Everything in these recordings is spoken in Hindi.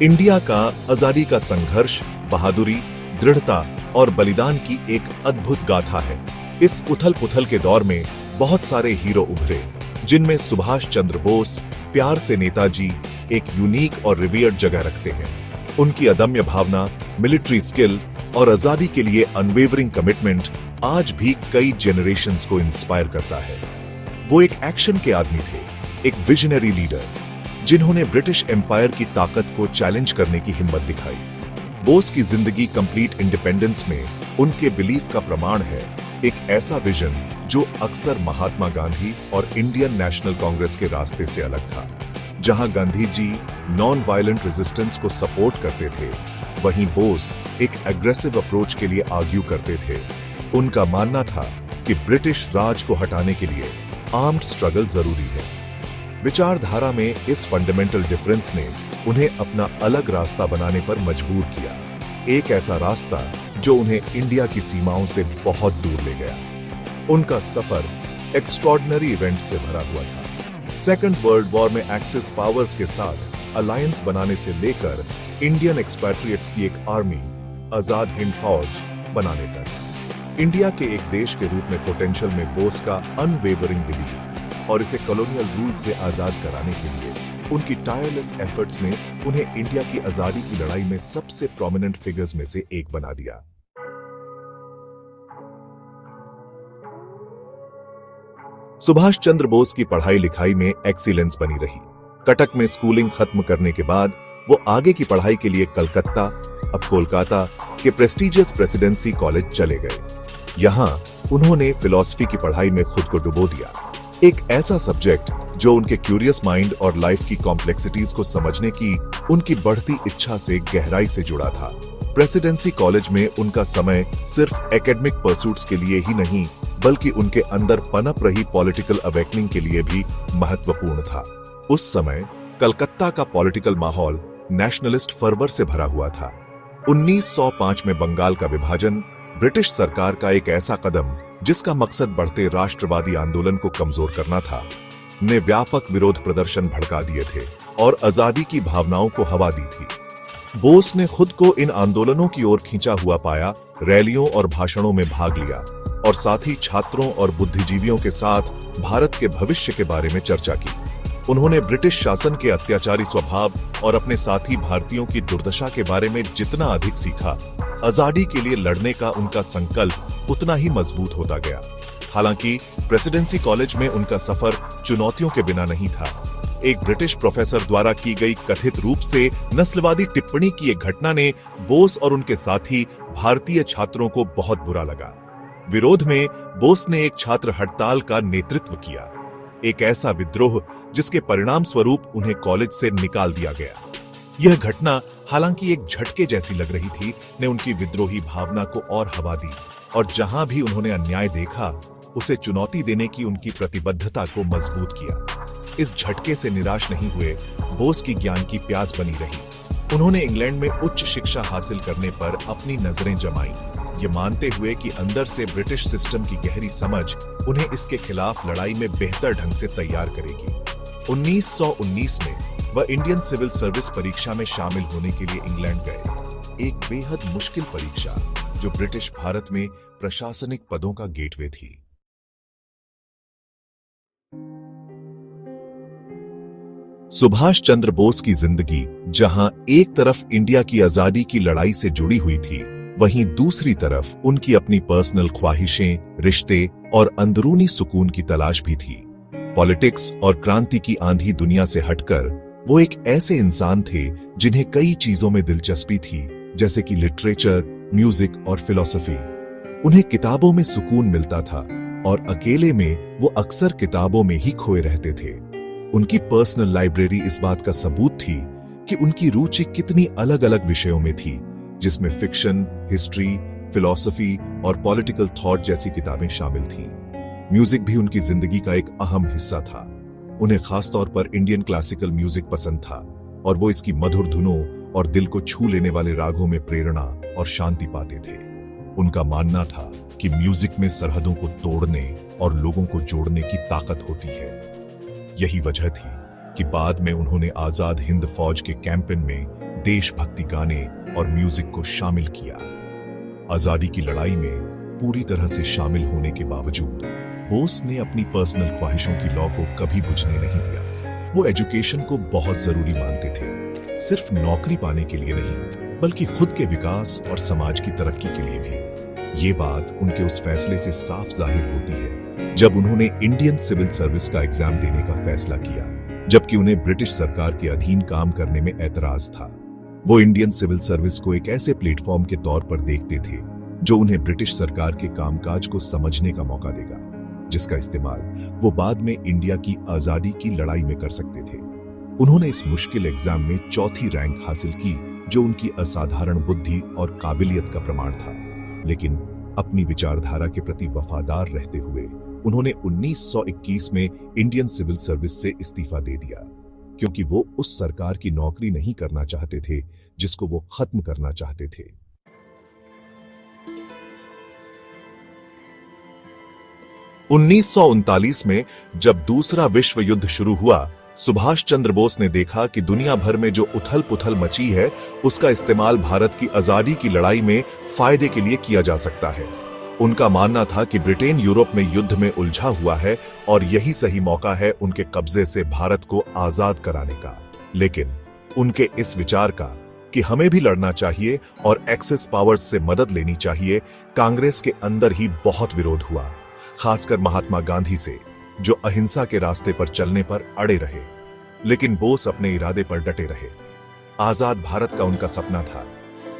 इंडिया का आजादी का संघर्ष बहादुरी, दृढ़ता और बलिदान की एक अद्भुत गाथा है। इस उथल-पुथल के दौर में बहुत सारे हीरो उभरे, जिनमें सुभाष चंद्र बोस, प्यार से नेताजी, एक यूनिक और रिवियर्ड जगह रखते हैं। उनकी अदम्य भावना, मिलिट्री स्किल और आजादी के लिए अनवेवरिंग कमिटमेंट आज भी कई जेनरेशंस को इंस्पायर करता है। वो एक एक्शन के आदमी थे, एक विजनरी लीडर, जिन्होंने ब्रिटिश एम्पायर की ताकत को चैलेंज करने की हिम्मत दिखाई। बोस की जिंदगी कंप्लीट इंडिपेंडेंस में उनके बिलीफ का प्रमाण है, एक ऐसा विजन जो अक्सर महात्मा गांधी और इंडियन नेशनल कांग्रेस के रास्ते से अलग था। जहां Gandhi ji non violent resistance को सपोर्ट करते थे, वहीं बोस एक एग्रेसिव अप्रोच के लिए आर्ग्यू करते थे। उनका मानना था कि ब्रिटिश राज को हटाने के लिए आर्म्ड स्ट्रगल जरूरी है। विचारधारा में इस फंडामेंटल डिफरेंस ने उन्हें अपना अलग रास्ता बनाने पर मजबूर किया, एक ऐसा रास्ता जो उन्हें इंडिया की सीमाओं से बहुत दूर ले गया। उनका सफर एक्स्ट्रॉर्डिनरी इवेंट्स से भरा हुआ था। सेकेंड वर्ल्ड वॉर में एक्सिस पावर्स के साथ अलायंस बनाने से लेकर इंडियन एक्सपैट्रिएट्स की एक आर्मी, आजाद हिंद फौज बनाने तक। इंडिया के एक देश के रूप में पोटेंशियल में बोस का अनवेवरिंग बिलीफ और इसे कॉलोनियल रूल से आजाद कराने के लिए उनकी टायरलेस एफर्ट्स ने उन्हें इंडिया की आजादी की लड़ाई में सबसे प्रोमिनेंट फिगर्स में से एक बना दिया। सुभाष चंद्र बोस की पढ़ाई लिखाई में एक्सीलेंस बनी रही। कटक में स्कूलिंग खत्म करने के बाद वो आगे की पढ़ाई के लिए कलकत्ता, अब कोलकाता के प्रेस्टिजियस प्रेसिडेंसी कॉलेज चले गए। यहां उन्होंने फिलॉसफी की पढ़ाई में खुद को डुबो दिया, एक ऐसा सब्जेक्ट जो उनके क्यूरियस माइंड और लाइफ की कॉम्प्लेक्सिटीज को समझने की उनकी बढ़ती इच्छा से गहराई से जुड़ा था। प्रेसिडेंसी कॉलेज में उनका समय सिर्फ एकेडमिक परसूट्स के लिए ही नहीं, बल्कि उनके अंदर पनप रही पॉलिटिकल अवेकनिंग के लिए भी महत्वपूर्ण था। उस समय कलकत्ता का पॉलिटिकल माहौल नेशनलिस्ट फर्वर से भरा हुआ था। 1905 में बंगाल का विभाजन ब्रिटिश सरकार का एक ऐसा कदम, जिसका मकसद बढ़ते राष्ट्रवादी आंदोलन को कमजोर करना था, ने व्यापक विरोध प्रदर्शन भड़का दिए थे और आजादी की भावनाओं को हवा दी थी। बोस ने खुद को इन आंदोलनों की ओर खींचा हुआ पाया, रैलियों और भाषणों में भाग लिया और साथ ही छात्रों और बुद्धिजीवियों के साथ भारत के भविष्य के बारे में चर्चा की। उन्होंने ब्रिटिश शासन के अत्याचारी स्वभाव और अपने साथी भारतीयों की दुर्दशा के बारे में जितना अधिक सीखा, आजादी के लिए लड़ने का उनका संकल्प उतना ही मजबूत होता गया। हालांकि प्रेसिडेंसी कॉलेज में उनका सफर चुनौतियों के बिना नहीं था। एक ब्रिटिश प्रोफेसर द्वारा की गई कथित रूप से नस्लवादी टिप्पणी की एक घटना ने बोस और उनके साथी भारतीय छात्रों को बहुत बुरा लगा। विरोध में बोस ने एक छात्र हड़ताल का नेतृत्व किया, एक ऐसा विद्रोह जिसके परिणाम स्वरूप उन्हें कॉलेज से निकाल दिया गया। यह घटना हालांकि एक झटके जैसी लग रही थी, ने उनकी विद्रोही भावना को और हवा दी और जहां भी उन्होंने अन्याय देखा, उसे चुनौती देने की उनकी प्रतिबद्धता को मजबूत किया। इस झटके से निराश नहीं हुए, बोस की ज्ञान की प्यास बनी रही। उन्होंने इंग्लैंड में उच्च शिक्षा हासिल करने पर अपनी नजरें जमाई, ये मानते हुए कि अंदर से ब्रिटिश सिस्टम की गहरी समझ उन्हें इसके खिलाफ लड़ाई में बेहतर ढंग से तैयार करेगी। 1919 में वह इंडियन सिविल सर्विस परीक्षा में शामिल होने के लिए इंग्लैंड गए, एक बेहद मुश्किल परीक्षा जो ब्रिटिश भारत में प्रशासनिक पदों का गेटवे थी। सुभाष चंद्र बोस की जिंदगी जहां एक तरफ इंडिया की आजादी की लड़ाई से जुड़ी हुई थी, वहीं दूसरी तरफ उनकी अपनी पर्सनल ख्वाहिशें, रिश्ते और अंदरूनी सुकून की तलाश भी थी। पॉलिटिक्स और क्रांति की आंधी दुनिया से हटकर वो एक ऐसे इंसान थे जिन्हें कई चीजों में दिलचस्पी थी, जैसे कि लिटरेचर, म्यूजिक और फिलॉसफी। उन्हें किताबों में सुकून मिलता था और अकेले में वो अक्सर किताबों में ही खोए रहते थे। उनकी पर्सनल लाइब्रेरी इस बात का सबूत थी कि उनकी रुचि कितनी अलग अलग विषयों में थी, जिसमें फिक्शन, हिस्ट्री, फिलॉसफी और पॉलिटिकल थॉट जैसी किताबें शामिल थीं। म्यूजिक भी उनकी जिंदगी का एक अहम हिस्सा था। उन्हें खासतौर पर इंडियन क्लासिकल म्यूजिक पसंद था और वो इसकी मधुर धुनों और दिल को छू लेने वाले रागों में प्रेरणा और शांति पाते थे। उनका मानना था कि म्यूजिक में सरहदों को तोड़ने और लोगों को जोड़ने की ताकत होती है। यही वजह थी कि बाद में उन्होंने आजाद हिंद फौज के कैंपेन में देशभक्ति गाने और म्यूजिक को शामिल किया। आजादी की लड़ाई में पूरी तरह से शामिल होने के बावजूद बोस ने अपनी पर्सनल ख्वाहिशों की लौ को कभी बुझने नहीं दिया। वो एजुकेशन को बहुत जरूरी मानते थे, सिर्फ नौकरी पाने के लिए नहीं, बल्कि खुद के विकास और समाज की तरक्की के लिए भी। ये बात उनके उस फैसले से साफ जाहिर होती है जब उन्होंने इंडियन सिविल सर्विस का एग्जाम देने का फैसला किया, जबकि उन्हें ब्रिटिश सरकार के अधीन काम करने में ऐतराज था। वो इंडियन सिविल सर्विस को एक ऐसे प्लेटफॉर्म के तौर पर देखते थे जो उन्हें ब्रिटिश सरकार के कामकाज को समझने का मौका देगा, जिसका इस्तेमाल वो बाद में इंडिया की आजादी की लड़ाई में कर सकते थे। उन्होंने इस मुश्किल एग्जाम में चौथी रैंक हासिल की, जो उनकी असाधारण बुद्धि और काबिलियत का प्रमाण था। लेकिन अपनी विचारधारा के प्रति वफादार रहते हुए उन्होंने 1921 में इंडियन सिविल सर्विस से इस्तीफा दे दिया, क्योंकि वो उस सरकार की नौकरी नहीं करना चाहते थे जिसको वो खत्म करना चाहते थे। 1939 में जब दूसरा विश्व युद्ध शुरू हुआ, सुभाष चंद्र बोस ने देखा कि दुनिया भर में जो उथल पुथल मची है, उसका इस्तेमाल भारत की आजादी की लड़ाई में फायदे के लिए किया जा सकता है। उनका मानना था कि ब्रिटेन यूरोप में युद्ध में उलझा हुआ है और यही सही मौका है उनके कब्जे से भारत को आजाद कराने का। लेकिन उनके इस विचार का कि हमें भी लड़ना चाहिए और एक्सेस पावर्स से मदद लेनी चाहिए, कांग्रेस के अंदर ही बहुत विरोध हुआ, खासकर महात्मा गांधी से, जो अहिंसा के रास्ते पर चलने पर अड़े रहे। लेकिन बोस अपने इरादे पर डटे रहे। आजाद भारत का उनका सपना था।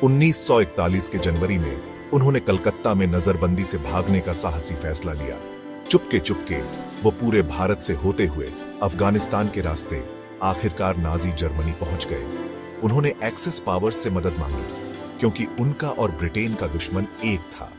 1941 के जनवरी में उन्होंने कलकत्ता में नजरबंदी से भागने का साहसी फैसला लिया। चुपके चुपके वो पूरे भारत से होते हुए अफगानिस्तान के रास्ते आखिरकार नाजी जर्मनी पहुंच गए। उन्होंने एक्सेस पावर्स से मदद मांगी, क्योंकि उनका और ब्रिटेन का दुश्मन एक था।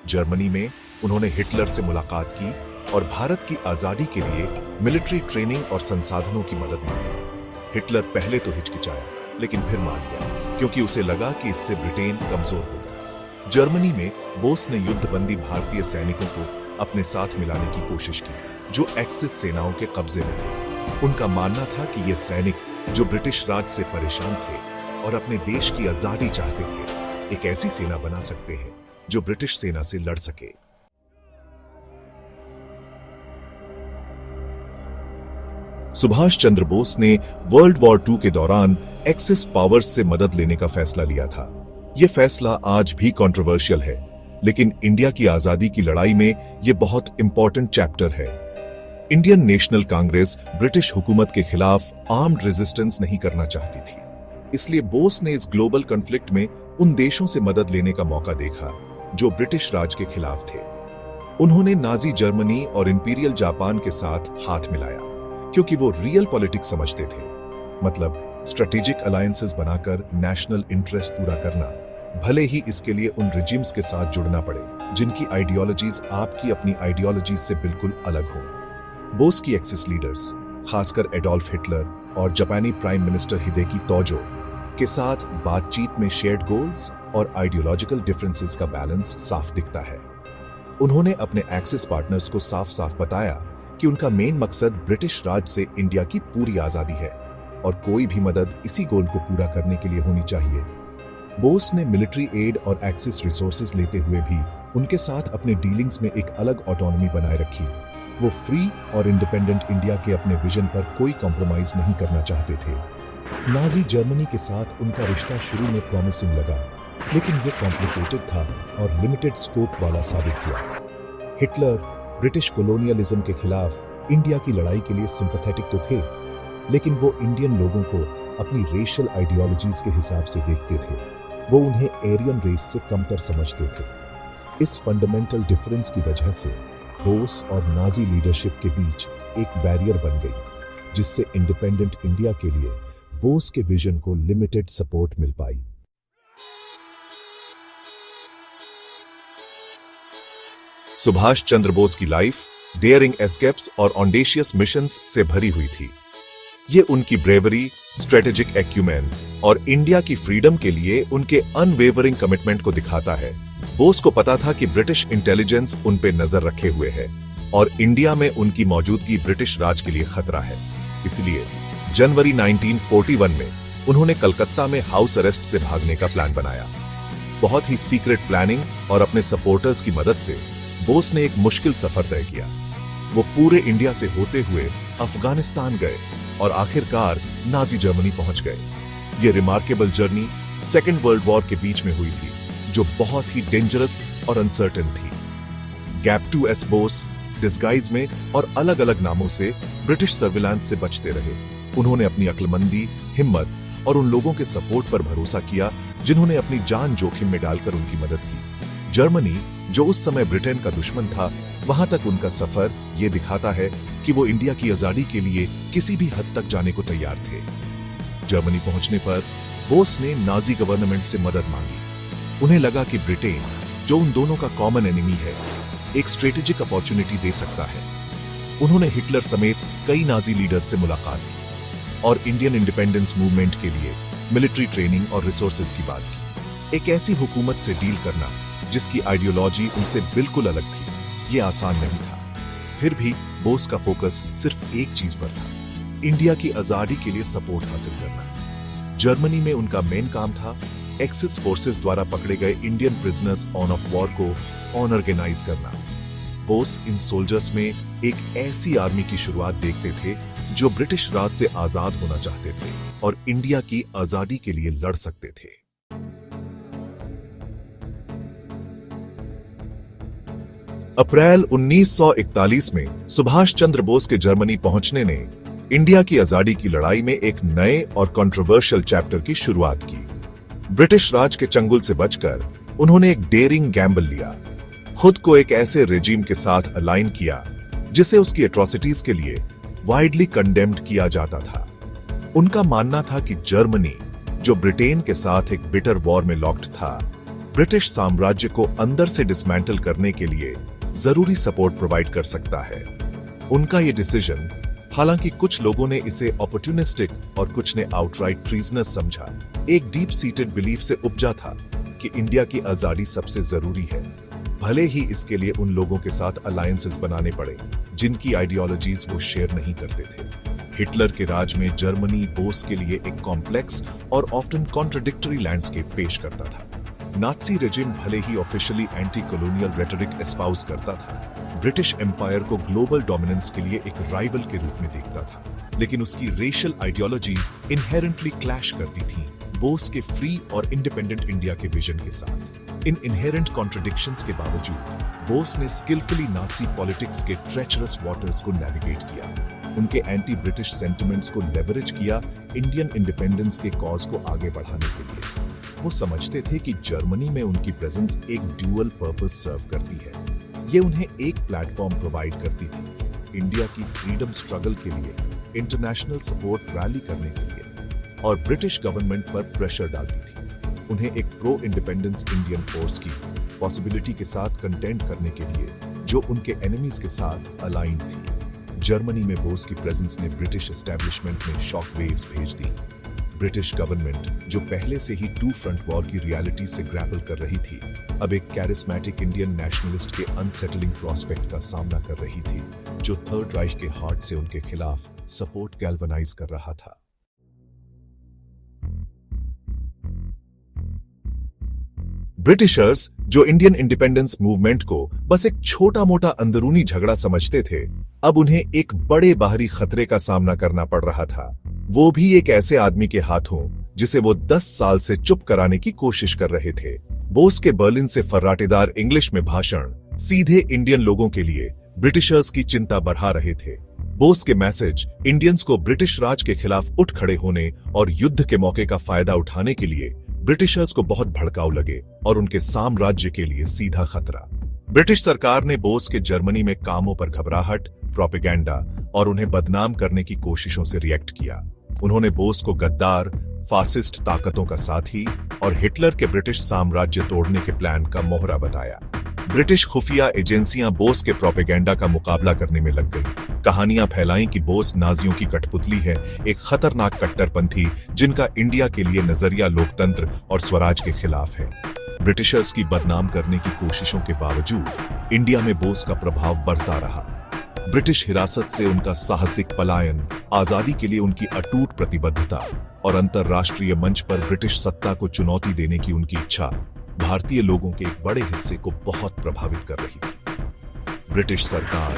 जर्मनी में उन्होंने हिटलर से मुलाकात की और भारत की आजादी के लिए मिलिट्री ट्रेनिंग और संसाधनों की मदद मांगी। हिटलर पहले तो हिचकिचाया, लेकिन फिर मान गया, क्योंकि उसे लगा कि इससे ब्रिटेन कमजोर होगा। जर्मनी में बोस ने युद्धबंदी भारतीय सैनिकों को अपने साथ मिलाने की कोशिश की, जो एक्सिस सेनाओं के कब्जे में थे। उनका मानना था कि ये सैनिक, जो ब्रिटिश राज से परेशान थे और अपने देश की आजादी चाहते थे, एक ऐसी सेना बना सकते हैं जो ब्रिटिश सेना से लड़ सके। सुभाष चंद्र बोस ने वर्ल्ड वॉर II के दौरान एक्सिस पावर्स से मदद लेने का फैसला लिया था। यह फैसला आज भी कंट्रोवर्शियल है, लेकिन इंडिया की आजादी की लड़ाई में यह बहुत इंपॉर्टेंट चैप्टर है। इंडियन नेशनल कांग्रेस ब्रिटिश हुकूमत के खिलाफ आर्म्ड रेजिस्टेंस नहीं करना चाहती थी, इसलिए बोस ने इस ग्लोबल कॉन्फ्लिक्ट में उन देशों से मदद लेने का मौका देखा जो ब्रिटिश राज के खिलाफ थे। उन्होंने नाजी जर्मनी और इंपीरियल जापान के साथ हाथ मिलाया, क्योंकि वो रियल पॉलिटिक्स समझते थे, मतलब स्ट्रेटेजिक अलायंसेस बनाकर नेशनल इंटरेस्ट पूरा करना, भले ही इसके लिए उन रिजिम्स के साथ जुड़ना पड़े जिनकी आइडियोलॉजीज आपकी अपनी आइडियोलॉजीज से बिल्कुल अलग हों। बोस की एक्सिस लीडर्स, खासकर एडोल्फ हिटलर और जापानी प्राइम मिनिस्टर हिदेकी तोजो के साथ बातचीत में शेयर्ड गोल्स और आइडियोलॉजिकल डिफरेंसेस का बैलेंस साफ दिखता है। उन्होंने अपने एक्सिस पार्टनर्स को साफ साफ बताया कि उनका मेन मकसद ब्रिटिश राज से इंडिया की पूरी आजादी है और कोई भी मदद इसी गोल को पूरा करने के लिए होनी चाहिए। बोस ने मिलिट्री एड और एक्सिस रिसोर्सेज लेते हुए भी उनके साथ अपने डीलिंग्स में एक अलग ऑटोनॉमी बनाए रखी। वो फ्री और इंडिपेंडेंट इंडिया के अपने विजन पर कोई कॉम्प्रोमाइज नहीं करना चाहते थे। नाजी जर्मनी के साथ उनका रिश्ता शुरू में प्रॉमिसिंग लगा, लेकिन ये कॉम्प्लिकेटेड था और लिमिटेड स्कोप वाला साबित हुआ। हिटलर ब्रिटिश कॉलोनियलिज्म के खिलाफ इंडिया की लड़ाई के लिए सिंपैथेटिक तो थे, लेकिन वो इंडियन लोगों को अपनी रेशियल आइडियोलॉजीज के हिसाब से देखते थे। वो उन्हें एरियन रेस से कमतर समझते थे। इस फंडामेंटल डिफरेंस की वजह से बोस और नाजी लीडरशिप के बीच एक बैरियर बन गई, जिससे इंडिपेंडेंट इंडिया के लिए बोस के विजन को लिमिटेड सपोर्ट मिल पाई। सुभाष चंद्र बोस की लाइफ डेयरिंग एस्केप्स और ऑडेशियस मिशंस से भरी हुई थी। ये उनकी ब्रेवरी, स्ट्रेटेजिक एक्यूमेन और इंडिया की फ्रीडम के लिए उनके अनवेवरिंग कमिटमेंट को दिखाता है। बोस को पता था कि ब्रिटिश इंटेलिजेंस उन पे नजर रखे हुए है और इंडिया में उनकी मौजूदगी ब्रिटिश राज के लिए खतरा है। इसलिए जनवरी 1941 में उन्होंने कलकत्ता में हाउस अरेस्ट से भागने का प्लान बनाया। बहुत ही सीक्रेट प्लानिंग और अपने सपोर्टर्स की मदद से बोस ने एक मुश्किल सफर तय किया। वो पूरे इंडिया से होते हुए अफगानिस्तान गए और आखिरकार नाजी जर्मनी पहुंच गए। ये remarkable journey second world war के बीच में हुई थी, जो बहुत ही डेंजरस और अनसर्टेन थी। गैप 2S बोस डिस्गाइज में और अलग अलग नामों से ब्रिटिश सर्विलांस से बचते रहे। उन्होंने अपनी अक्लमंदी, हिम्मत और उन लोगों के सपोर्ट पर भरोसा किया जिन्होंने अपनी जान जोखिम में डालकर उनकी मदद की। जर्मनी, जो उस समय ब्रिटेन का दुश्मन था, वहां तक उनका सफर ये दिखाता है कि वो इंडिया की आजादी के लिए किसी भी हद तक जाने को तैयार थे। जर्मनी पहुंचने पर बोस ने नाजी गवर्नमेंट से मदद मांगी। उन्हें लगा कि ब्रिटेन, जो उन दोनों का कॉमन एनिमी है, एक स्ट्रेटेजिक अपॉर्चुनिटी दे सकता है। उन्होंने हिटलर समेत कई नाजी लीडर्स से मुलाकात की और इंडियन इंडिपेंडेंस मूवमेंट के लिए मिलिट्री ट्रेनिंग और रिसोर्सेज की बात की। एक ऐसी हुकूमत से डील करना जिसकी आइडियोलॉजी उनसे बिल्कुल अलग थी, ये आसान नहीं था। फिर भी बोस का फोकस सिर्फ एक चीज पर था, इंडिया की आजादी के लिए सपोर्ट हासिल करना। जर्मनी में उनका मेन काम था एक्सिस फोर्सेस द्वारा पकड़े गए इंडियन प्रिजनर्स ऑफ वॉर को ऑर्गेनाइज करना। बोस इन सोल्जर्स में एक ऐसी आर्मी की शुरुआत देखते थे जो ब्रिटिश राज से आजाद होना चाहते थे और इंडिया की आजादी के लिए लड़ सकते थे। अप्रैल 1941 में सुभाष चंद्र बोस के जर्मनी पहुंचने ने इंडिया की आजादी की लड़ाई में एक नए और कंट्रोवर्शियल चैप्टर की शुरुआत की। ब्रिटिश राज के चंगुल से बचकर उन्होंने एक डेयरिंग गैम्बल लिया। खुद को एक ऐसे रेजिम के साथ अलाइन किया जिसे उसकी एट्रोसिटीज के लिए वाइडली कंडेम्ड किया जाता था। उनका मानना था कि जर्मनी, जो ब्रिटेन के साथ एक बिटर वॉर में लॉक्ड था, ब्रिटिश साम्राज्य को अंदर से डिसमेंटल करने के लिए जरूरी सपोर्ट प्रोवाइड कर सकता है। उनका ये डिसीजन, हालांकि कुछ लोगों ने इसे अपॉर्चुनिस्टिक और कुछ ने आउटराइट ट्रीजनस समझा, एक डीप सीटेड बिलीफ से उपजा था कि इंडिया की आजादी सबसे जरूरी है, भले ही इसके लिए उन लोगों के साथ अलायंसेस बनाने पड़े जिनकी आइडियोलॉजीज वो शेयर नहीं करते थे। हिटलर के राज में जर्मनी बोस के लिए एक कॉम्प्लेक्स और ऑफ्टन कॉन्ट्रडिक्टरी लैंडस्केप पेश करता था। नाजी रेजिम भले ही ऑफिशियली एंटी कॉलोनियल रेटोरिक एस्पाउस करता था, ब्रिटिश एम्पायर को ग्लोबल डोमिनेंस के लिए एक राइवल के रूप में देखता था, लेकिन उसकी रेशियल आइडियोलॉजीज इनहेरेंटली क्लैश करती थीं बोस के फ्री और इंडिपेंडेंट इंडिया के विजन के साथ। इन इनहेरेंट कॉन्ट्रडिक्शंस के बावजूद बोस ने स्किलफुली नाजी पॉलिटिक्स के ट्रेचरस वाटर्स को नेविगेट किया। उनके एंटी ब्रिटिश सेंटिमेंट्स को लेवरेज किया इंडियन इंडिपेंडेंस के कॉज को आगे बढ़ाने के लिए। वो समझते थे कि जर्मनी में उनकी प्रेजेंस एक ड्यूअल पर्पस सर्व करती है। ये उन्हें एक प्लेटफॉर्म प्रोवाइड करती थी इंडिया की फ्रीडम स्ट्रगल के लिए, इंटरनेशनल सपोर्ट रैली करने के लिए, और ब्रिटिश गवर्नमेंट पर प्रेशर डालती थी उन्हें एक प्रो इंडिपेंडेंस इंडियन फोर्स की पॉसिबिलिटी के साथ कंटेंट करने के लिए, जो उनके एनिमीज के साथ अलाइन थी। जर्मनी में बोस की प्रेजेंस ने ब्रिटिश एस्टेब्लिशमेंट में शॉक वेव्स भेज दी। ब्रिटिश गवर्नमेंट, जो पहले से ही टू फ्रंट वॉर की रियलिटी से ग्रैपल कर रही थी, अब एक कैरिस्मेटिक इंडियन नेशनलिस्ट के अनसेटलिंग प्रोस्पेक्ट का सामना कर रही थी, जो थर्ड राइश के हार्ट से उनके खिलाफ सपोर्ट गैल्वनाइज कर रहा था। ब्रिटिशर्स, जो इंडियन इंडिपेंडेंस मूवमेंट को बस एक छोटा मोटा अंदरूनी झगड़ा समझते थे, अब उन्हें एक बड़े बाहरी खतरे का सामना करना पड़ रहा था, वो भी एक ऐसे आदमी के हाथों जिसे वो 10 साल से चुप कराने की कोशिश कर रहे थे। बोस के बर्लिन से फर्राटेदार इंग्लिश में भाषण सीधे इंडियन लोगों के लिए ब्रिटिशर्स की चिंता बढ़ा रहे थे। बोस के मैसेज इंडियंस को ब्रिटिश राज के खिलाफ उठ खड़े होने और युद्ध के मौके का फायदा उठाने के लिए ब्रिटिशर्स को बहुत भड़काऊ लगे और उनके साम्राज्य के लिए सीधा खतरा। ब्रिटिश सरकार ने बोस के जर्मनी में कामों पर घबराहट, प्रोपेगेंडा और उन्हें बदनाम करने की कोशिशों से रिएक्ट किया। उन्होंने बोस को गद्दार, फासिस्ट ताकतों का साथी और हिटलर के ब्रिटिश साम्राज्य तोड़ने के प्लान का मोहरा बताया। ब्रिटिश खुफिया एजेंसियां बोस के प्रोपेगेंडा का मुकाबला करने में लग गईं। कहानियां फैलाईं कि बोस नाजियों की कठपुतली है, एक खतरनाक कट्टरपंथी जिनका इंडिया के लिए नजरिया लोकतंत्र और स्वराज के खिलाफ है। ब्रिटिशर्स की बदनाम करने की कोशिशों के बावजूद इंडिया में बोस का प्रभाव बढ़ता रहा। ब्रिटिश हिरासत से उनका साहसिक पलायन, आजादी के लिए उनकी अटूट प्रतिबद्धता और अंतर्राष्ट्रीय मंच पर ब्रिटिश सत्ता को चुनौती देने की उनकी इच्छा भारतीय लोगों के एक बड़े हिस्से को बहुत प्रभावित कर रही थी। ब्रिटिश सरकार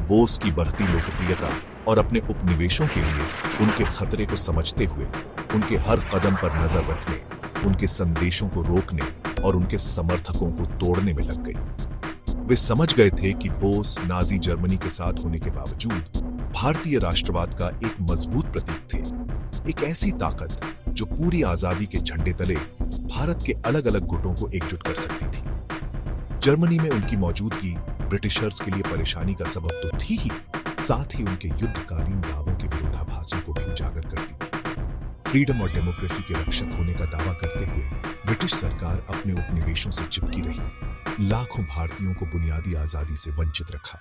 बोस की बढ़ती लोकप्रियता और अपने उपनिवेशों के लिए उनके खतरे को समझते हुए उनके हर कदम पर नजर रखने, उनके संदेशों को रोकने और उनके समर्थकों को तोड़ने में लग गई। वे समझ गए थे कि बोस नाजी जर्मनी के साथ होने के बावजूद भारतीय राष्ट्रवाद का एक मजबूत प्रतीक थे, एक ऐसी ताकत जो पूरी आजादी के झंडे तले भारत के अलग अलग गुटों को एकजुट कर सकती थी। जर्मनी में उनकी मौजूदगी ब्रिटिशर्स के लिए परेशानी का सबब तो थी ही, साथ ही उनके युद्धकालीन दावों के विरोधाभासों को भी उजागर करती थी। फ्रीडम और डेमोक्रेसी के रक्षक होने का दावा करते हुए ब्रिटिश सरकार अपने उपनिवेशों से चिपकी रही, लाखों भारतीयों को बुनियादी आजादी से वंचित रखा।